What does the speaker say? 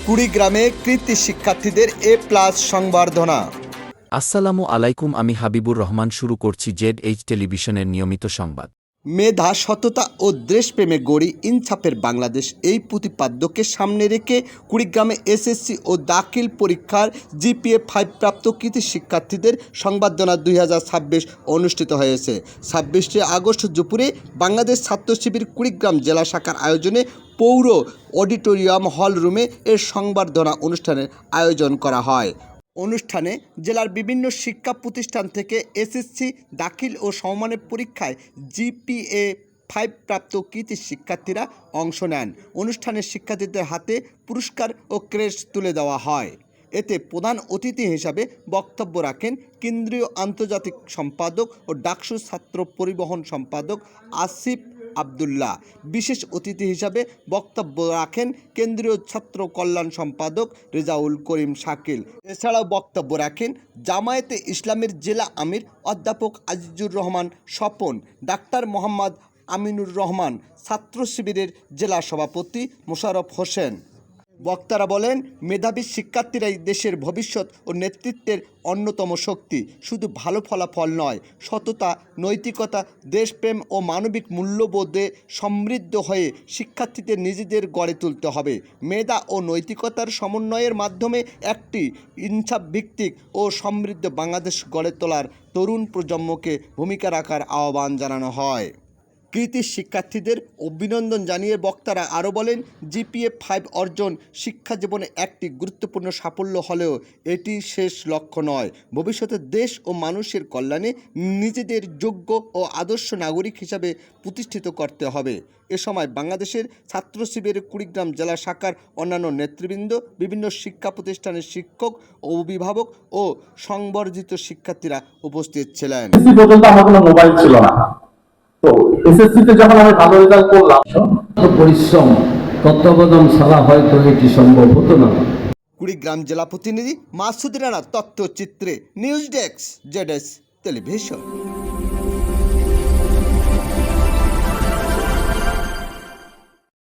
কুড়িগ্রামে কৃতি শিক্ষার্থীদের A+ সংবর্ধনা। আসসালামু আলাইকুম, আমি হাবিবুর রহমান। শুরু করছি ZH টেলিভিশনের নিয়মিত সংবাদ। মেধা, সততা ও দেশপ্রেমে গড়ি ইনসাফের বাংলাদেশ এই প্রতিপাদ্যকে সামনে রেখে কুড়িগ্রামে SSC ও দাখিল পরীক্ষার GPA 5 প্রাপ্ত কৃতি শিক্ষার্থীদের সংবর্ধনা 2026 অনুষ্ঠিত হয়েছে। 26 আগস্ট দুপুরে বাংলাদেশ ছাত্র শিবির কুড়িগ্রাম জেলা শাখার আয়োজনে পৌর অডিটোরিয়াম হল রুমে এর সংবর্ধনা অনুষ্ঠানের আয়োজন করা হয়। অনুষ্ঠানে জেলার বিভিন্ন শিক্ষা প্রতিষ্ঠান থেকে SSC দাখিল ও সমমানের পরীক্ষায় GPA 5 প্রাপ্ত কৃতি শিক্ষার্থীরা অংশ নেন। অনুষ্ঠানে শিক্ষার্থীদের হাতে পুরস্কার ও ক্রেস্ট তুলে দেওয়া হয়। এতে প্রধান অতিথি হিসাবে বক্তব্য রাখেন কেন্দ্রীয় আন্তর্জাতিক সম্পাদক ও ডাকসু ছাত্র পরিবহন সম্পাদক আসিফ আবদুল্লাহ। বিশেষ অতিথি হিসাবে বক্তব্য রাখেন কেন্দ্রীয় ছাত্র কল্যাণ সম্পাদক রেজাউল করিম শাকিল। এছাড়াও বক্তব্য রাখেন জামায়াতে ইসলামের জেলা আমির অধ্যাপক আজিজুর রহমান স্বপন, ডাক্তার মোহাম্মদ আমিনুর রহমান, ছাত্র শিবিরের জেলা সভাপতি মোশাররফ হোসেন। বক্তারা বলেন, মেধাবী শিক্ষার্থীরাই দেশের ভবিষ্যৎ ও নেতৃত্বের অন্যতম শক্তি। শুধু ভালো ফলাফল নয়, সততা, নৈতিকতা, দেশপ্রেম ও মানবিক মূল্যবোধে সমৃদ্ধ হয়ে শিক্ষার্থীদের নিজেদের গড়ে তুলতে হবে। মেধা ও নৈতিকতার সমন্বয়ের মাধ্যমে একটি ইনসাফ ভিত্তিক ও সমৃদ্ধ বাংলাদেশ গড়ে তোলার তরুণ প্রজন্মকে ভূমিকা রাখার আহ্বান জানানো হয়। কৃতি শিক্ষার্থীদের অভিনন্দন জানিয়ে বক্তারা আরও বলেন, GPA 5 অর্জন শিক্ষা জীবনে একটি গুরুত্বপূর্ণ সাফল্য হলেও এটি শেষ লক্ষ্য নয়। ভবিষ্যতে দেশ ও মানুষের কল্যাণে নিজেদের যোগ্য ও আদর্শ নাগরিক হিসাবে প্রতিষ্ঠিত করতে হবে। এ সময় বাংলাদেশের ছাত্র শিবিরের কুড়িগ্রাম জেলা শাখার অন্যান্য নেতৃবৃন্দ, বিভিন্ন শিক্ষা প্রতিষ্ঠানের শিক্ষক ও অভিভাবক ও সংবর্ধিত শিক্ষার্থীরা উপস্থিত ছিলেন। আমার কোনো মোবাইল ছিল না, তো এসএসসিতে যখন আমি ভালো রেজাল্ট করলাম, পরিশ্রম তত্ত্বাবধান ছাড়া হয়তো এটি সম্ভব হতো না। কুড়িগ্রাম জেলা প্রতিনিধি মাসুদ রানা, তথ্যচিত্রে নিউজ ডেস্ক, ZH টেলিভিশন।